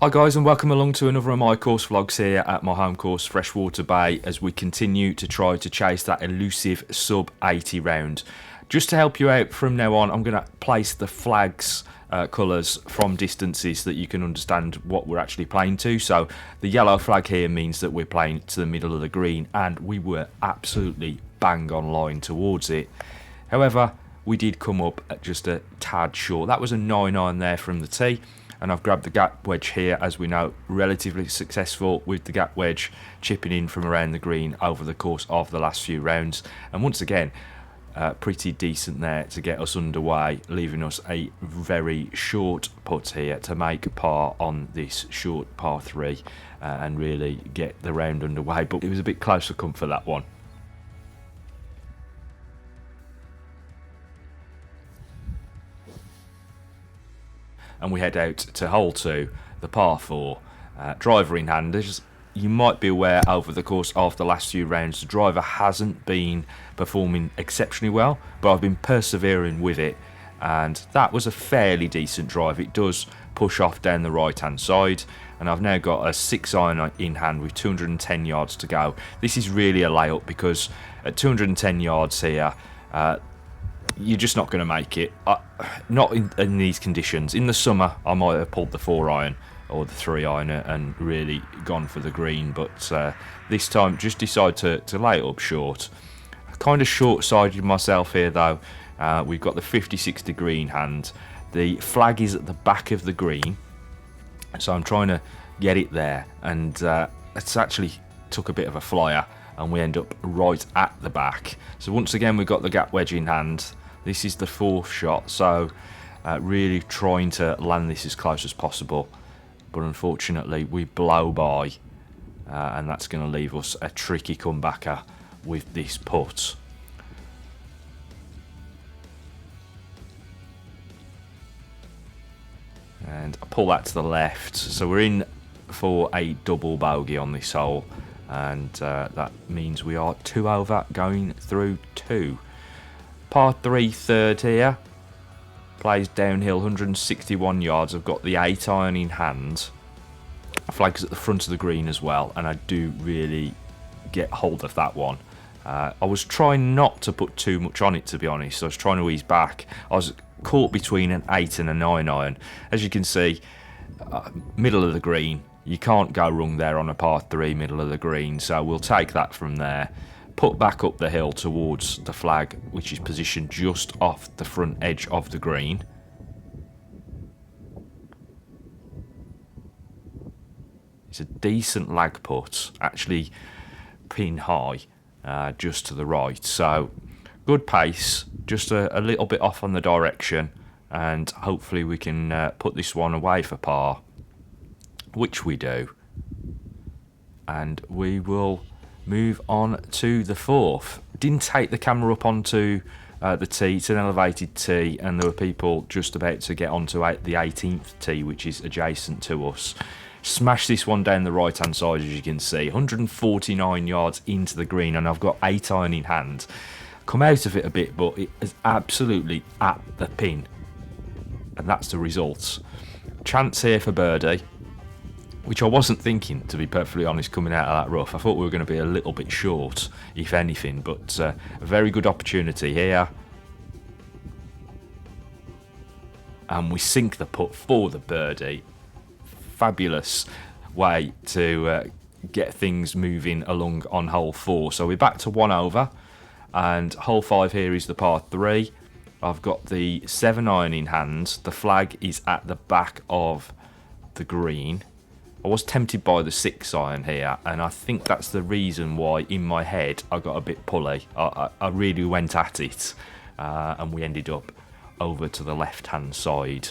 Hi guys, and welcome along to another of my course vlogs here at my home course Freshwater Bay as we continue to try to chase that elusive sub 80 round. Just to help you out from now on, I'm going to place the flags colours from distances so that you can understand what we're actually playing to. So the yellow flag here means that we're playing to the middle of the green, and we were absolutely bang on line towards it. However, we did come up at just a tad short. That was a 9-iron there from the tee. And I've grabbed the gap wedge here, as we know, relatively successful with the gap wedge chipping in from around the green over the course of the last few rounds. And once again, pretty decent there to get us underway, leaving us a very short putt here to make par on this short par 3 and really get the round underway. But it was a bit close for comfort, that one. And we head out to hole 2, the par 4, driver in hand. As you might be aware, over the course of the last few rounds, the driver hasn't been performing exceptionally well, but I've been persevering with it, and that was a fairly decent drive. It does push off down the right hand side, and I've now got a 6-iron in hand with 210 yards to go. This is really a layup because at 210 yards here, you're just not going to make it. Not in these conditions. In the summer, I might have pulled the 4-iron or the 3-iron and really gone for the green, but this time just decided to lay it up short. Kind of short-sided myself here though. We've got the 56 degree in hand. The flag is at the back of the green, so I'm trying to get it there, and it's actually took a bit of a flyer, and we end up right at the back. So once again, we've got the gap wedge in hand. This is the 4th shot, so really trying to land this as close as possible, but unfortunately we blow by, and that's going to leave us a tricky comebacker with this putt. And I pull that to the left, so we're in for a double bogey on this hole, and that means we are 2 over going through 2. Par 3 third here, plays downhill 161 yards. I've got the 8-iron in hand. Flag's at the front of the green as well, and I do really get hold of that one. I was trying not to put too much on it, to be honest. I was trying to ease back. I was caught between an 8 and a 9-iron. As you can see, middle of the green. You can't go wrong there on a par 3, middle of the green, so we'll take that from there. Put back up the hill towards the flag, which is positioned just off the front edge of the green. It's a decent lag putt, actually pin high, just to the right. So good pace, just a little bit off on the direction, and hopefully we can put this one away for par, which we do. And we will move on to the 4th. Didn't take the camera up onto the tee. It's an elevated tee, and there were people just about to get onto the 18th tee, which is adjacent to us. Smashed this one down the right hand side, as you can see, 149 yards into the green, and I've got 8-iron in hand. Come out of it a bit, but it is absolutely at the pin, and that's the results. Chance here for birdie, which I wasn't thinking, to be perfectly honest, coming out of that rough. I thought we were going to be a little bit short, if anything, but a very good opportunity here. And we sink the putt for the birdie. Fabulous way to get things moving along on hole 4. So we're back to 1 over, and hole 5 here is the par 3. I've got the 7-iron in hand. The flag is at the back of the green. I was tempted by the 6-iron here, and I think that's the reason why in my head I got a bit pulley. I really went at it, and we ended up over to the left hand side.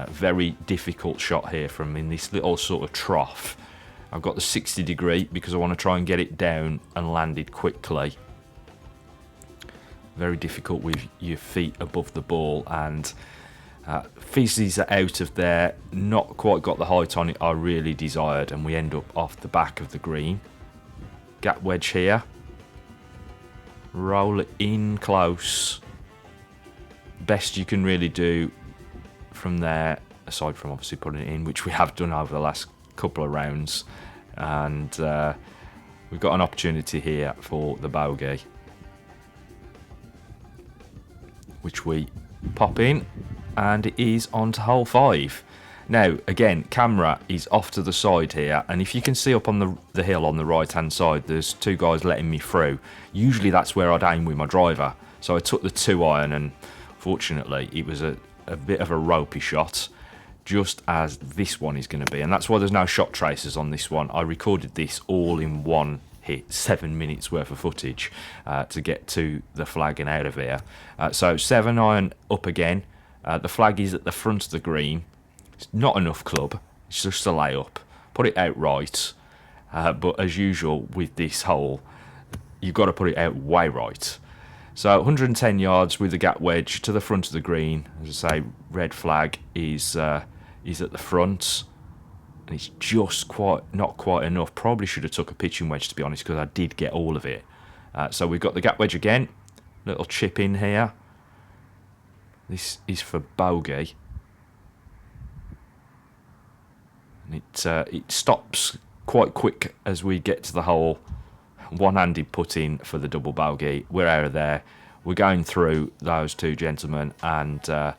Very difficult shot here from in this little sort of trough. I've got the 60 degree because I want to try and get it down and land it quickly. Very difficult with your feet above the ball, and fizzes are out of there, not quite got the height on it I really desired, and we end up off the back of the green. Gap wedge here, roll it in close, best you can really do from there aside from obviously putting it in, which we have done over the last couple of rounds. And we've got an opportunity here for the bogey, which we pop in, and it is on to hole 5. Now, again, camera is off to the side here, and if you can see up on the hill on the right-hand side, there's 2 guys letting me through. Usually that's where I'd aim with my driver. So I took the 2-iron, and fortunately it was a bit of a ropey shot, just as this one is going to be. And that's why there's no shot tracers on this one. I recorded this all in one hit, 7 minutes worth of footage to get to the flag and out of here. So 7-iron up again. The flag is at the front of the green. It's not enough club, it's just a layup. Put it out right, but as usual with this hole, you've got to put it out way right. So 110 yards with the gap wedge to the front of the green. As I say, red flag is at the front, and it's just not quite enough. Probably should have took a pitching wedge, to be honest, because I did get all of it. So we've got the gap wedge again, little chip in here. This is for bogey. And it stops quite quick as we get to the hole. One-handed put in for the double bogey. We're out of there. We're going through those 2 gentlemen, and that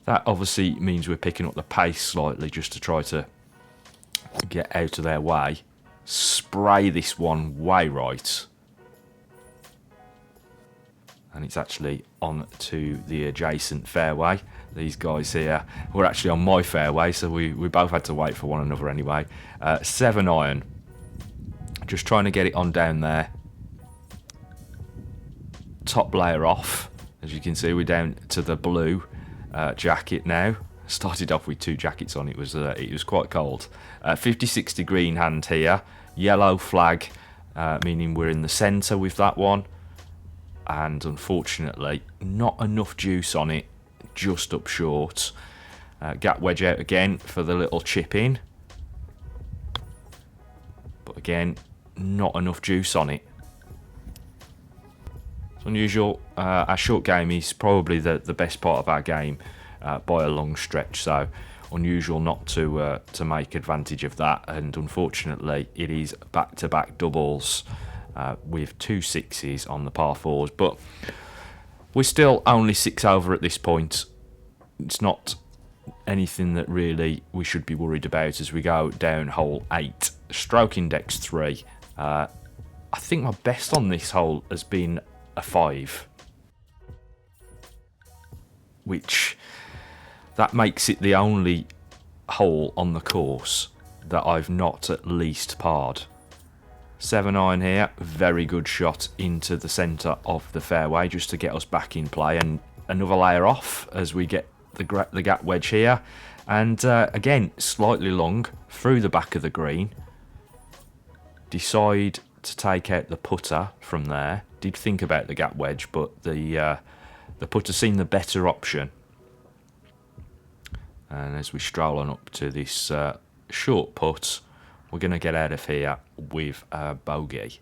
obviously means we're picking up the pace slightly just to try to get out of their way. Spray this one way right, and it's actually on to the adjacent fairway. These guys here were actually on my fairway, so we both had to wait for one another anyway. 7-iron, just trying to get it on down there. Top layer off. As you can see, we're down to the blue jacket now. Started off with 2 jackets on. It was quite cold. 50-60 green hand here. Yellow flag, meaning we're in the centre with that one. And unfortunately, not enough juice on it, just up short. Gap wedge out again for the little chip in. But again, not enough juice on it. It's unusual. Our short game is probably the best part of our game by a long stretch, so unusual not to make advantage of that. And unfortunately, it is back-to-back doubles with 2 6s on the par 4s. But we're still only 6 over at this point. It's not anything that really we should be worried about as we go down hole 8. Stroke index 3. I think my best on this hole has been a 5, which that makes it the only hole on the course that I've not at least parred. 7-iron here, very good shot into the centre of the fairway just to get us back in play, and another layer off as we get the gap wedge here, and again slightly long through the back of the green. Decide to take out the putter from there. Did think about the gap wedge, but the putter seemed the better option. And as we stroll on up to this short putt, we're going to get out of here with a bogey.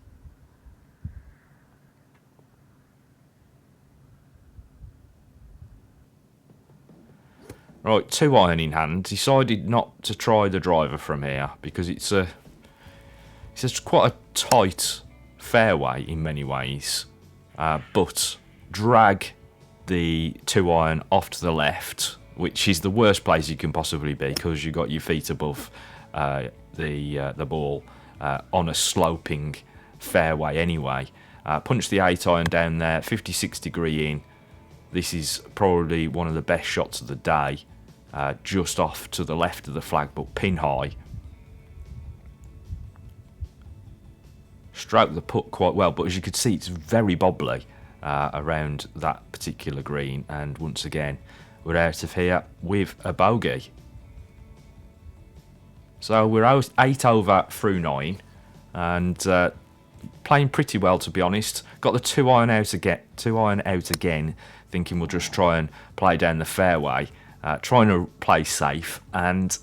Right, 2-iron in hand. Decided not to try the driver from here because it's quite a tight fairway in many ways, but drag the 2-iron off to the left, which is the worst place you can possibly be because you've got your feet above the ball on a sloping fairway anyway. Punch the 8-iron down there, 56 degree in. This is probably one of the best shots of the day, just off to the left of the flag, but pin high. Stroke the putt quite well, but as you can see, it's very bobbly around that particular green. And once again, we're out of here with a bogey. So we're 8 over through 9, and playing pretty well, to be honest. Got the 2-iron out again, thinking we'll just try and play down the fairway, trying to play safe, and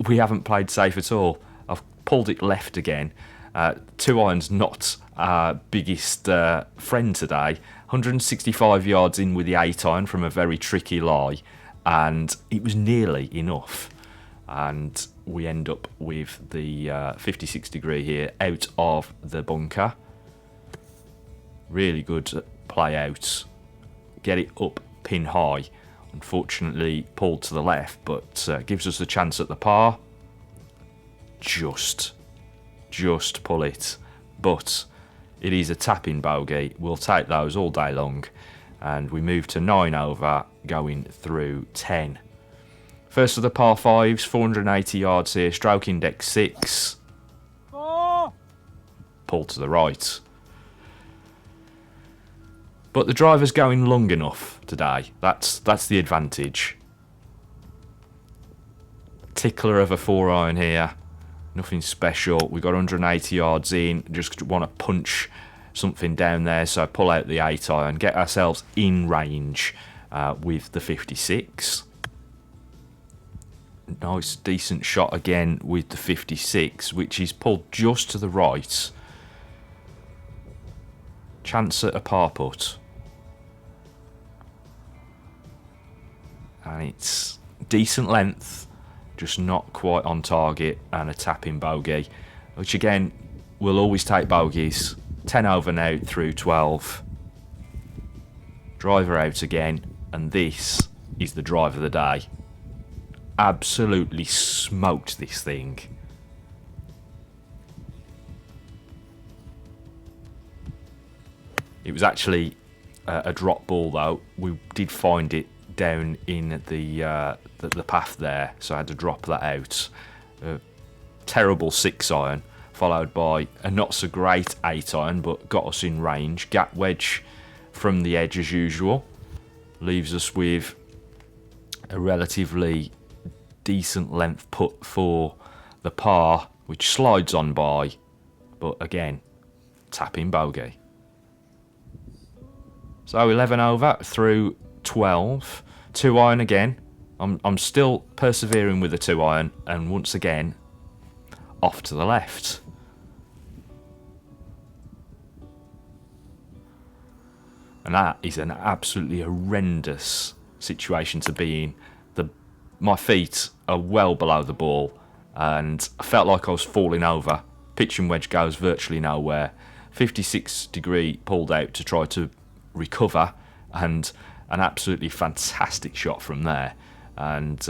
we haven't played safe at all. I've pulled it left again. 2-iron's not our biggest friend today. 165 yards in with the 8-iron from a very tricky lie, and it was nearly enough. And we end up with the 56 degree here out of the bunker. Really good play out. Get it up pin high. Unfortunately pulled to the left, but gives us a chance at the par. Just pull it. But it is a tapping bogey. We'll take those all day long. And we move to 9 over, going through 10. First of the par 5s, 480 yards here, stroking deck 6. Pull to the right. But the driver's going long enough today. That's the advantage. Tickler of a 4-iron here. Nothing special. We've got 180 yards in. Just want to punch something down there. So pull out the 8-iron. Get ourselves in range with the 56. Nice, decent shot again with the 56, which is pulled just to the right. Chance at a par putt. And it's decent length, just not quite on target, and a tapping bogey, which again, we'll always take bogeys. 10 over now through 12. Driver out again, and this is the drive of the day. Absolutely smoked this thing. It was actually a drop ball though. We did find it down in the path there, so I had to drop that out. A terrible 6-iron, followed by a not so great 8-iron, but got us in range. Gap wedge from the edge as usual. Leaves us with a relatively decent length putt for the par, which slides on by, but again, tapping bogey. So 11 over through 12. 2-iron again. I'm still persevering with the 2-iron, and once again, off to the left. And that is an absolutely horrendous situation to be in. My feet are well below the ball, and I felt like I was falling over. Pitch and wedge goes virtually nowhere. 56 degree pulled out to try to recover, and an absolutely fantastic shot from there. And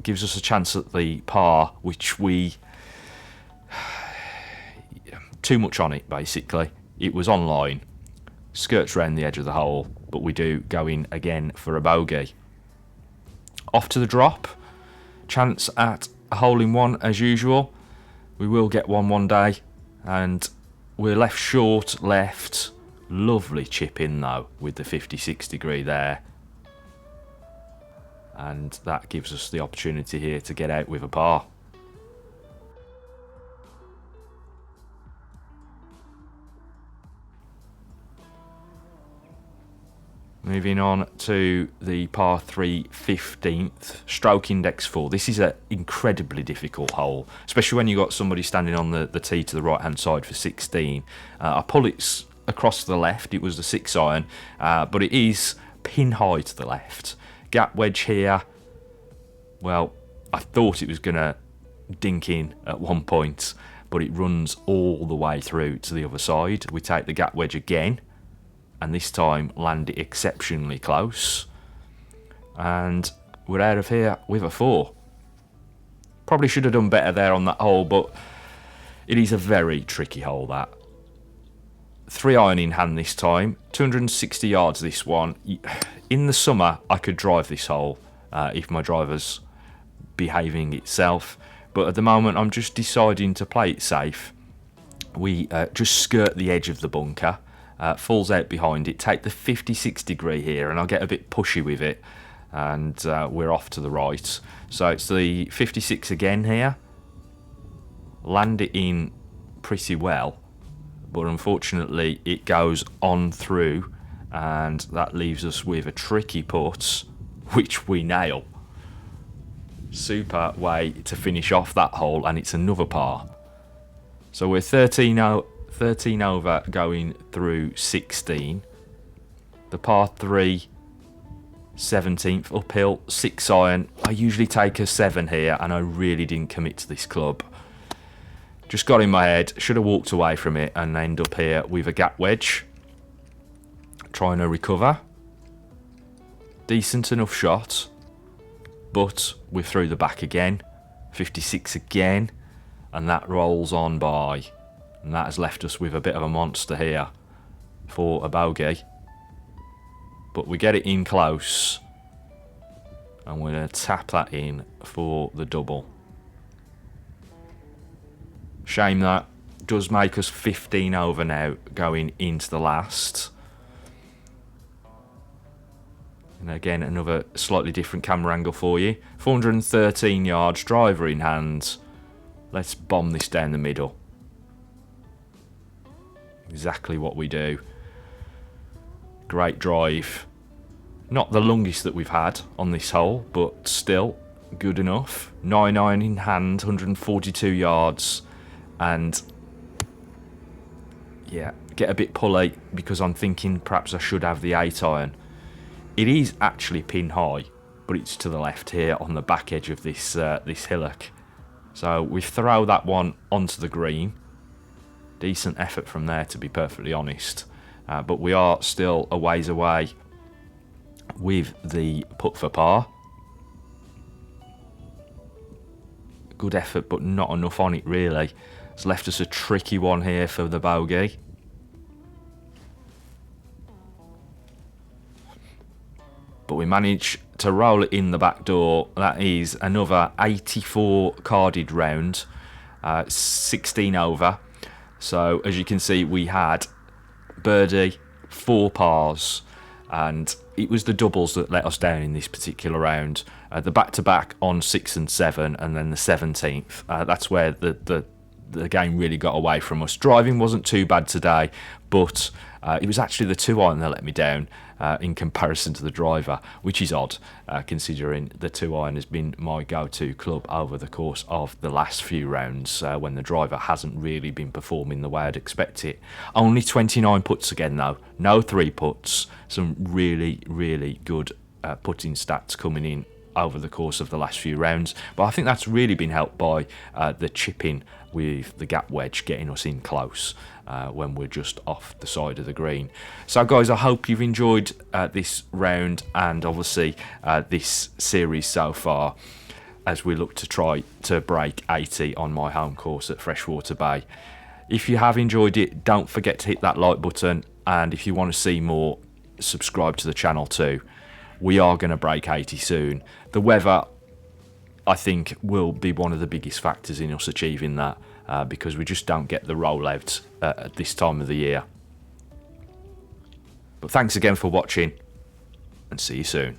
gives us a chance at the par, which we... too much on it, basically. It was on line. Skirts round the edge of the hole, but we do go in again for a bogey. Off to the drop. Chance at a hole-in-one as usual. We will get one day. And we're left short, left. Lovely chip in though with the 56 degree there. And that gives us the opportunity here to get out with a par. Moving on to the par 3 15th, stroke index 4. This is an incredibly difficult hole, especially when you've got somebody standing on the tee to the right hand side for 16. I pull it across to the left. It was the 6-iron, but it is pin high to the left. Gap wedge here. Well, I thought it was going to dink in at one point, but it runs all the way through to the other side. We take the gap wedge again, and this time land it exceptionally close. And we're out of here with a 4. Probably should have done better there on that hole, but it is a very tricky hole, that. 3-iron in hand this time. 260 yards this one. In the summer, I could drive this hole if my driver's behaving itself. But at the moment, I'm just deciding to play it safe. We just skirt the edge of the bunker. Falls out behind it, take the 56 degree here, and I'll get a bit pushy with it, and we're off to the right. So it's the 56 again here. Land it in pretty well, but unfortunately it goes on through, and that leaves us with a tricky putt, which we nail. Super way to finish off that hole, and it's another par. So we're 13 over going through 16. The par 3 17th uphill, 6 iron. I usually take a 7 here, and I really didn't commit to this club. Just got in my head, should have walked away from it, and end up here with a gap wedge. Trying to recover. Decent enough shot, but we're through the back again. 56 again, and that rolls on by. And that has left us with a bit of a monster here for a bogey. But we get it in close, and we're going to tap that in for the double. Shame that does make us 15 over now going into the last. And again, another slightly different camera angle for you. 413 yards, driver in hand. Let's bomb this down the middle. Exactly what we do. Great drive. Not the longest that we've had on this hole, but still good enough. 9 iron in hand, 142 yards. And yeah, get a bit pulley because I'm thinking perhaps I should have the 8 iron. It is actually pin high, but it's to the left here on the back edge of this this hillock. So we throw that one onto the green. Decent effort from there, to be perfectly honest. But we are still a ways away with the putt for par. Good effort, but not enough on it really. It's left us a tricky one here for the bogey. But we managed to roll it in the back door. That is another 84 carded round, 16 over. So as you can see, we had birdie, 4 pars, and it was the doubles that let us down in this particular round. The back-to-back on 6 and 7, and then the 17th. That's where the game really got away from us. Driving wasn't too bad today, but it was actually the 2 iron that let me down in comparison to the driver, which is odd, considering the 2 iron has been my go-to club over the course of the last few rounds, when the driver hasn't really been performing the way I'd expect it. Only 29 putts again though, no 3 putts. Some really, really good putting stats coming in over the course of the last few rounds, but I think that's really been helped by the chipping with the gap wedge getting us in close when we're just off the side of the green. So guys, I hope you've enjoyed this round and obviously this series so far, as we look to try to break 80 on my home course at Freshwater Bay. If you have enjoyed it, don't forget to hit that like button, and if you want to see more, subscribe to the channel too. We are going to break 80 soon. The weather, I think, will be one of the biggest factors in us achieving that, because we just don't get the rollout at this time of the year. But thanks again for watching, and see you soon.